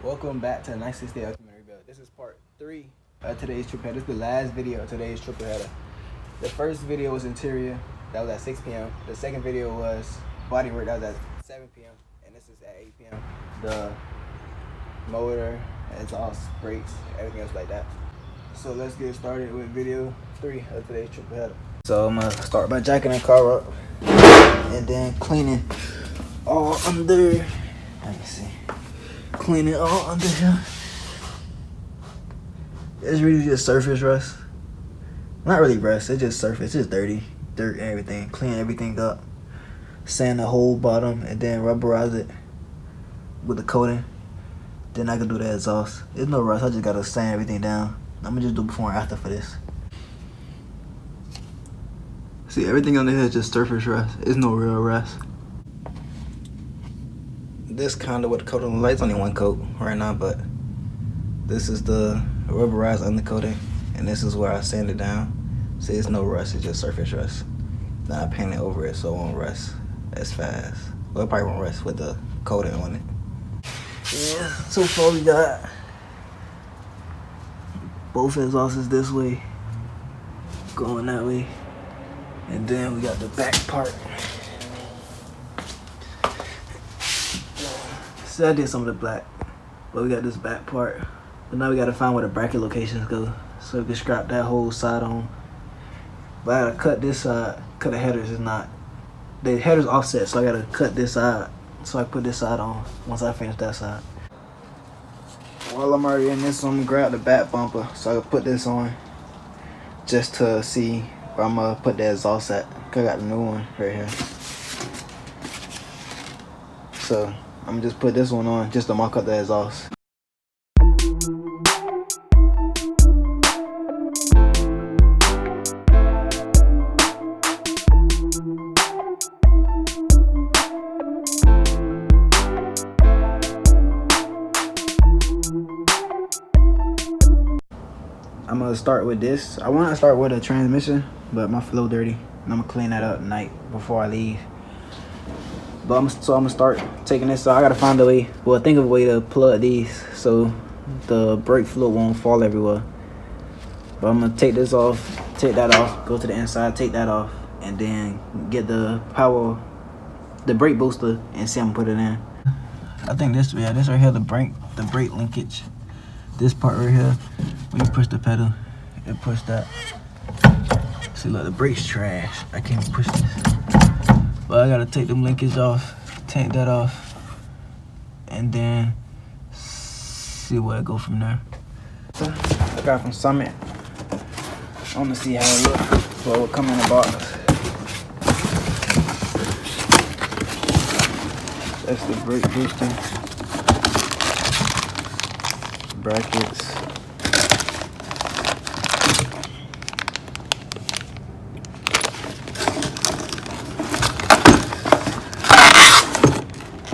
Welcome back to the 960 Ultimate Rebuild. This is part 3 of today's triple header. This is the last video of today's triple header. The first video was interior, that was at 6 p.m. The second video was body work, that was at 7 p.m. And this is at 8 p.m. The motor, exhaust, brakes, everything else like that. So let's get started with video 3 of today's triple header. So I'm gonna start by jacking the car up and then cleaning all under. Let me see. Clean it all under here. It's really just surface rust. Not really rust, it's just surface. It's just dirty, dirt and everything. Clean everything up. Sand the whole bottom and then rubberize it with the coating. Then I can do the exhaust. There's no rust, I just gotta sand everything down. I'm gonna just do before and after for this. See, everything under here is just surface rust. It's no real rust. This kind of what the coating looks like. It's only one coat right now, but this is the rubberized undercoating, and this is where I sand it down. See, it's no rust, it's just surface rust. Then I paint it over it so it won't rust as fast. Well, it probably won't rust with the coating on it. Yeah, so far we got both exhausts this way, going that way, and then we got the back part. So I did some of the black, but we got this back part. But now we gotta find where the bracket locations go, so we can scrap that whole side on. But I gotta cut this side, cut the headers is not, the headers offset, so I gotta cut this side, so I put this side on once I finish that side. While I'm already in this, I'm gonna grab the back bumper, so I can put this on, just to see where I'm gonna put the exhaust at, cause I got the new one right here. So I'm gonna just put this one on just to mark up the exhaust. I'm gonna start with this. I want to start with a transmission, but my flow dirty, and I'm gonna clean that up tonight before I leave. But I'm gonna start taking this. So I gotta find a way. Well, think of a way to plug these so the brake fluid won't fall everywhere. But I'm gonna take this off, take that off, go to the inside, take that off, and then get the power, the brake booster, and see I'm gonna put it in. I think this, yeah, this right here, the brake linkage. This part right here, when you push the pedal, it push that. See, look, the brake's trash. I can't push this. But I gotta take them linkage off, take that off, and then see where I go from there. I got from Summit. I wanna see how it looks. So it will come in the box. That's the brake booster. Brackets.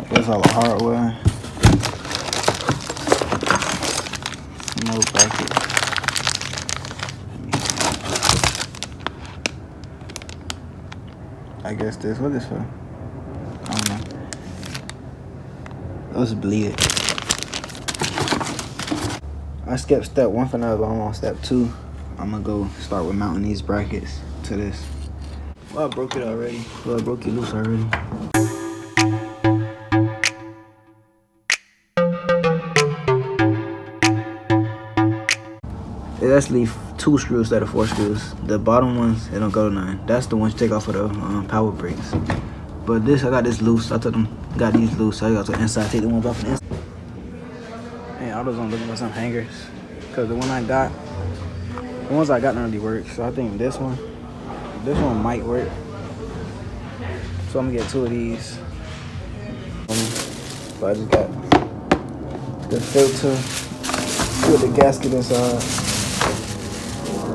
That's all the hardware. No bracket. I guess this. What is this for? I don't know. Let's bleed it. I skipped step 1 for now, but I'm on step 2. I'm gonna go start with mounting these brackets to this. Well, I broke it already. Well, I broke it loose already. It actually 2 screws instead of 4 screws. The bottom ones, it don't go to 9. That's the ones you take off of the power brakes. But this, I got this loose. I took them, got these loose. So I got to the inside, take the ones off the inside. And I was on looking for some hangers, cause the ones I got don't really work. So I think this one might work. So I'm gonna get 2 of these. So I just got the filter with the gasket inside,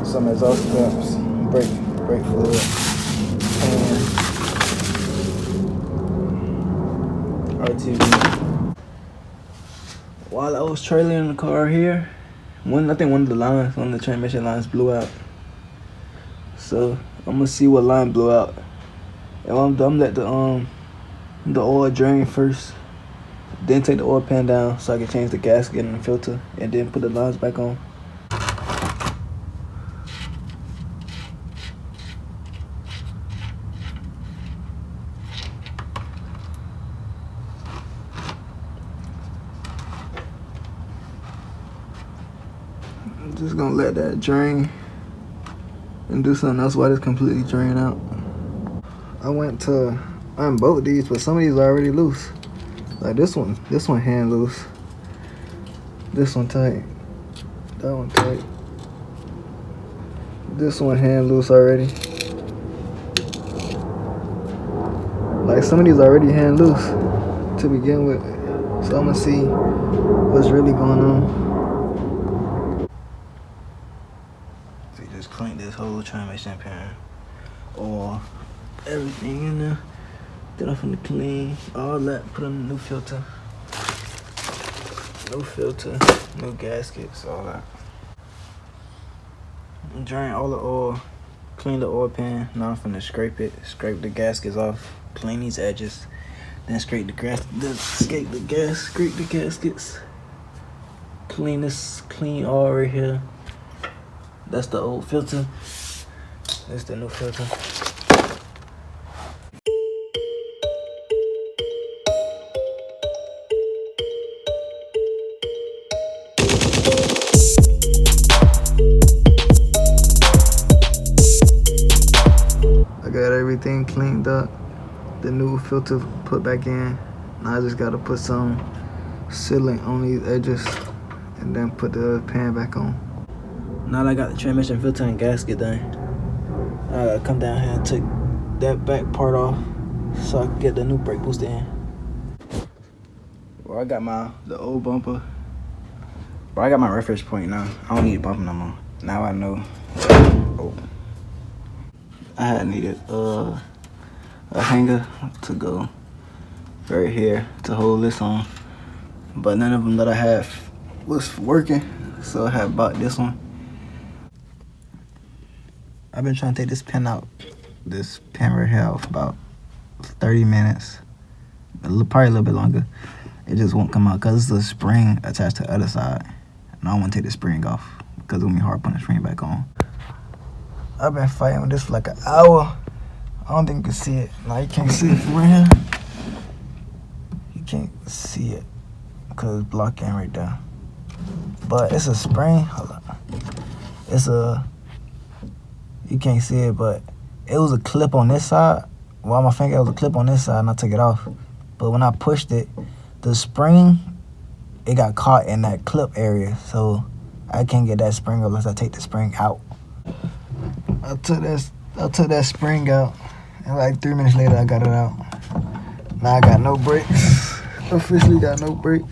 some exhaust caps, brake fluid, and RTV. While I was trailing the car here, I think one of the transmission lines blew out. So I'm gonna see what line blew out. And I'm let the oil drain first, Then take the oil pan down so I can change the gasket and the filter, and then put the lines back on. I'm just gonna let that drain and do something else while it's completely drained out. I went to unbolt these, but some of these are already loose. Like this one hand loose. This one tight. That one tight. This one hand loose already. Like some of these already hand loose to begin with. So I'm gonna see what's really going on. So you just clean this whole transmission pan. Or everything in there. Then I'm finna clean all that, put in a new filter. New filter, new gaskets, all that. Drain all the oil, clean the oil pan. Now I'm finna scrape it, scrape the gaskets off, clean these edges, then scrape the gaskets. Clean this, clean all right here. That's the old filter. That's the new filter. I got everything cleaned up, the new filter put back in. Now I just gotta put some sealant on these edges and then put the pan back on. Now that I got the transmission filter and gasket done, I gotta come down here and take that back part off so I can get the new brake booster in. Well, I got the old bumper. But I got my reference point now. I don't need a bumper no more. Now I know. Oh. I had needed a hanger to go right here to hold this on, but none of them that I had was working, so I had bought this one. I've been trying to take this pin out, this pin right here out for about 30 minutes, probably a little bit longer. It just won't come out because it's a spring attached to the other side, and I don't want to take the spring off because it's gonna be hard putting the spring back on. I've been fighting with this for like an hour. I don't think you can see it. Now you can't see it from right here. You can't see it because it's blocking right there. But it's a spring. Hold on. You can't see it, but it was a clip on this side. Well, my finger, it was a clip on this side, and I took it off. But when I pushed it, the spring, it got caught in that clip area. So I can't get that spring unless I take the spring out. I took that spring out, and like 3 minutes later, I got it out. Now I got no brakes. Officially got no brakes.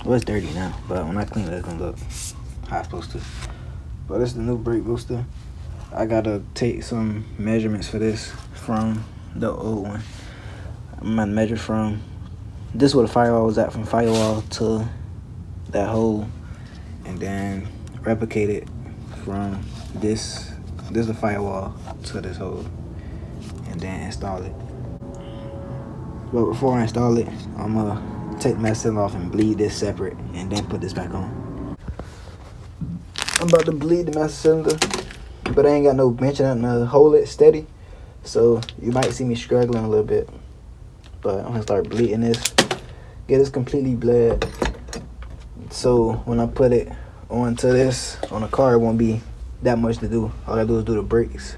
Well, it's dirty now, but when I clean it, it's gonna look how it's supposed to. But it's the new brake booster. I gotta take some measurements for this from the old one. I'm gonna measure from this where the firewall was at, from firewall to that hole, and then replicate it from this is the firewall to this hole, and then install it. But before I install it, I'm gonna take my seal off and bleed this separate, and then put this back on. I'm about to bleed the master cylinder, but I ain't got no bench and nothing to hold it steady. So you might see me struggling a little bit, but I'm gonna start bleeding this, get this completely bled. So when I put it onto this on the car, it won't be that much to do. All I do is do the brakes.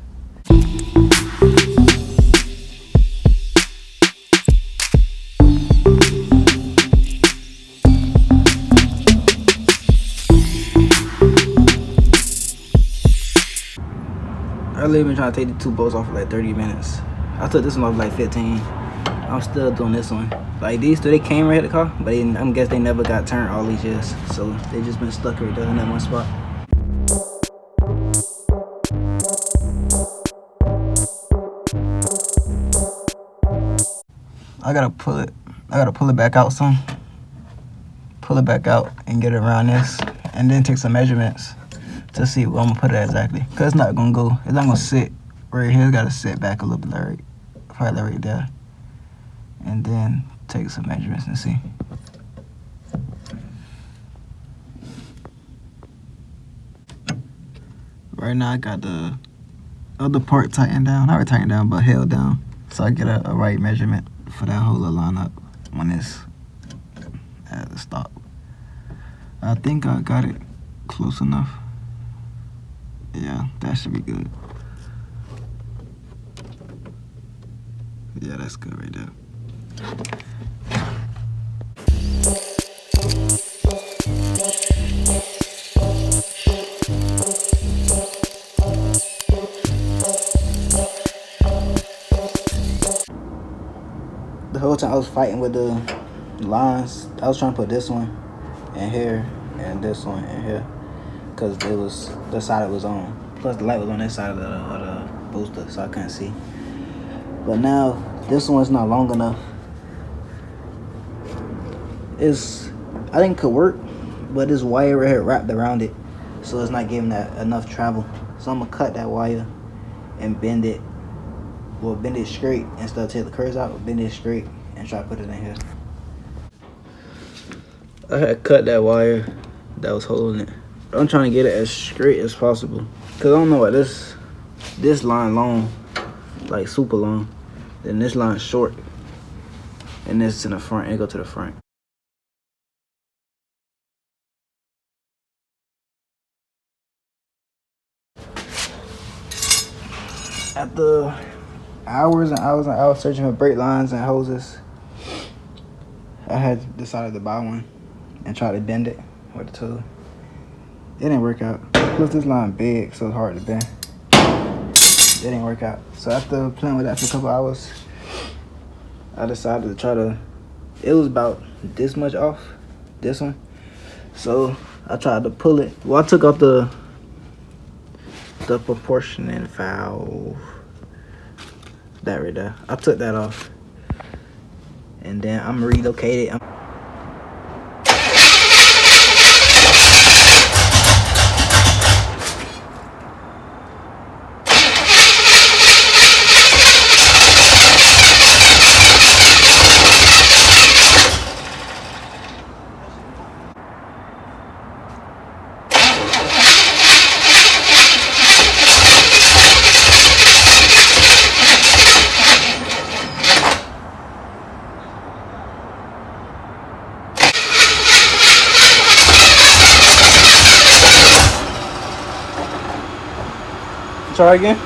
I literally been trying to take the two bolts off for like 30 minutes. I took this one off like 15. I'm still doing this one. Like these two, they came right at the car, but I guess they never got turned all these years. So they just been stuck right there in that one spot. I gotta pull it back out some. Pull it back out and get it around this. and then take some measurements to see where I'm gonna put it exactly. Cause it's not gonna sit right here. It's gotta sit back a little bit, right, probably right there. And then take some measurements and see. Right now I got the other part tightened down. Not really tightened down, but held down. So I get a right measurement for that whole little line up when it's at the stop. I think I got it close enough. Yeah, that should be good. Yeah, that's good right there. The whole time I was fighting with the lines, I was trying to put this one in here and this one in here, because it was the side it was on. Plus the light was on this side of the booster, so I couldn't see. But now this one's not long enough. I think it could work, but this wire right here wrapped around it, so it's not giving that enough travel. So I'm gonna cut that wire and bend it. Well, bend it straight instead of take the curves out. Bend it straight and try to put it in here. I had cut that wire that was holding it. I'm trying to get it as straight as possible, cause I don't know what this line long, like super long. Then this line short, and this in the front. And go to the front. After hours and hours and hours searching for brake lines and hoses, I had decided to buy one and try to bend it with the tool. It didn't work out. Plus this line big, so it's hard to bend. It didn't work out. So after playing with that for a couple hours, I decided to try to, it was about this much off, this one. So I tried to pull it. Well, I took off the proportioning valve, that right there. I took that off, and then I'm relocated. Try again.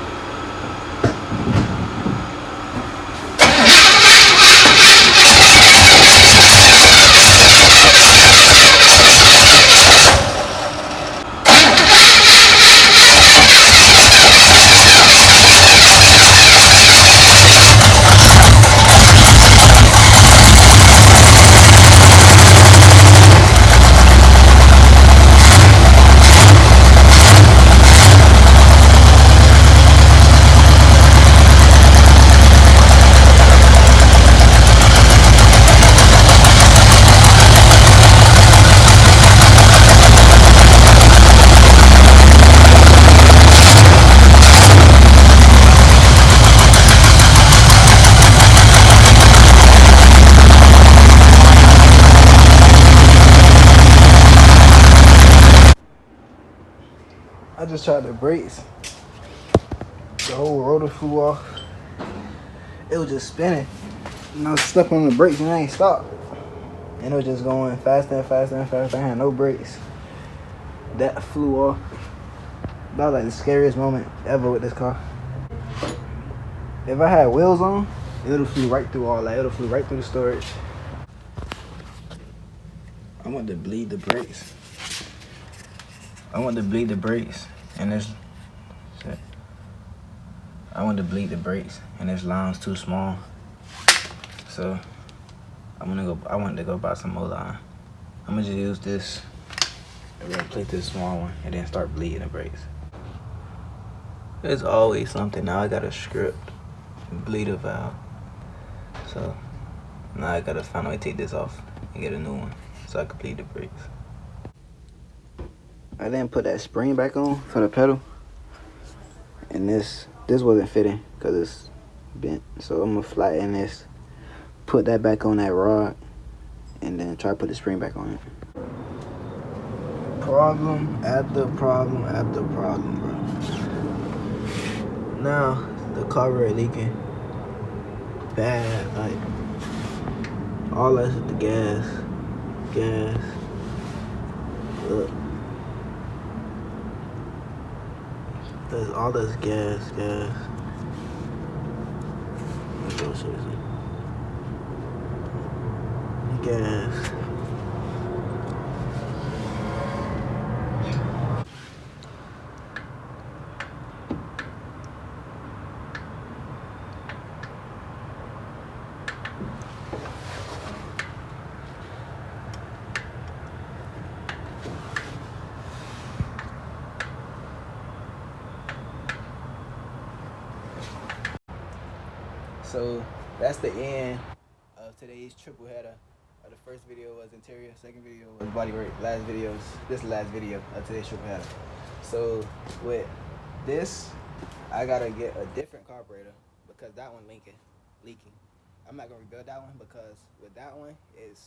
I just tried the brakes. The whole rotor flew off. It was just spinning. And I was stepping on the brakes and I ain't stopped. And it was just going faster and faster and faster. I had no brakes. That flew off. That was like the scariest moment ever with this car. If I had wheels on, it would have flew right through all that. It would have flew right through the storage. I want to bleed the brakes. I want to bleed the brakes, and this shit. I want to bleed the brakes, and this line's too small. So I want to go buy some more line. I'm gonna just use this and replace this small one, and then start bleeding the brakes. There's always something. Now I got a script, bleeder valve. So now I gotta find a way to take this off and get a new one, so I can bleed the brakes. I didn't put that spring back on for the pedal, and this wasn't fitting because it's bent. So I'm gonna flatten this, put that back on that rod, and then try to put the spring back on it. Problem after problem after problem, bro. Now the carburetor leaking bad. Like all that's the gas. Look. There's all this gas. Let's go see this. Gas. So that's the end of today's triple header. The first video was interior, second video was bodywork, this is the last video of today's triple header. So with this, I gotta get a different carburetor because that one leaking. I'm not gonna rebuild that one because with that one it's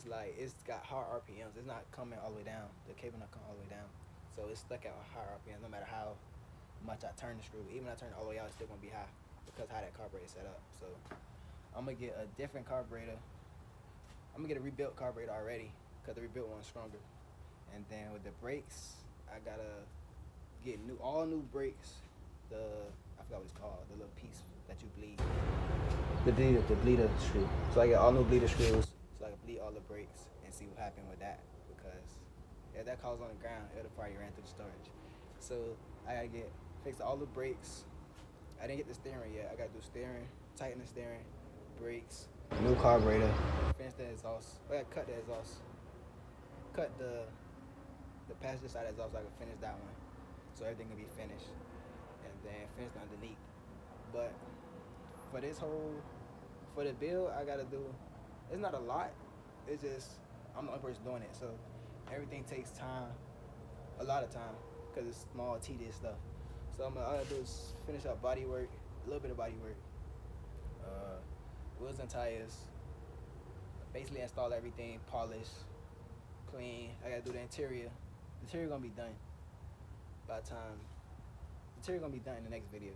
like it's got high RPMs. It's not coming all the way down. The cable not coming all the way down. So it's stuck at high RPMs no matter how much I turn the screw. Even when I turn it all the way out, it's still gonna be high because how that carburetor is set up. So I'm gonna get a different carburetor. I'm gonna get a rebuilt carburetor already because the rebuilt one's stronger. And then with the brakes, I gotta get all new brakes. I forgot what it's called, the little piece that you bleed. The bleeder screw. So I get all new bleeder screws so I can bleed all the brakes and see what happened with that, because if that car was on the ground, it would have probably ran through the storage. So I gotta fix all the brakes. I didn't get the steering yet. I gotta do steering, tighten the steering, brakes, new carburetor, finish the exhaust. I gotta cut the exhaust, cut the passenger side exhaust so I can finish that one, so everything can be finished, and then finish the underneath. But for the build, I gotta do. It's not a lot. It's just I'm the only person doing it, so everything takes time, a lot of time, because it's small, tedious stuff. So all I gotta do is finish up body work, a little bit of body work, wheels and tires, basically install everything, polish, clean. I gotta do the interior. The interior gonna be done by the time. The interior gonna be done in the next video,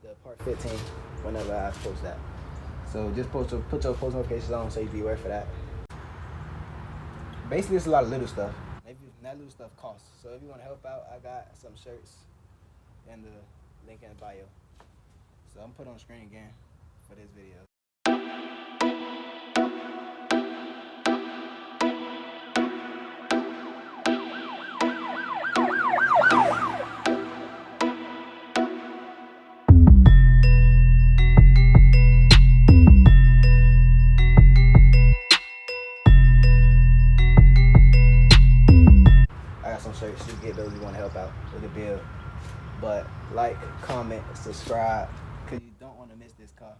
the part 15, whenever I post that. So just put your post notifications on so you be aware for that. Basically, it's a lot of little stuff. That little stuff costs. So if you want to help out, I got some shirts in the link in the bio. So I'm put on the screen again for this video. I got some shirts. Just get those if you want to help out with the build. But like, comment, subscribe, because you don't want to miss this car.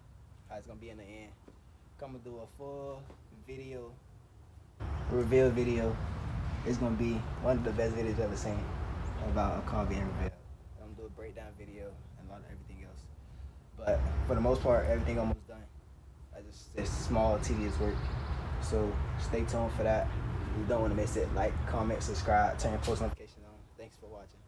How it's going to be in the end. I'm going to do a full video, reveal video. It's going to be one of the best videos I've ever seen about a car being revealed. I'm going to do a breakdown video and a lot of everything else. But for the most part, everything almost done. It's small, tedious work. So stay tuned for that. You don't want to miss it. Like, comment, subscribe, turn your post notifications on. Thanks for watching.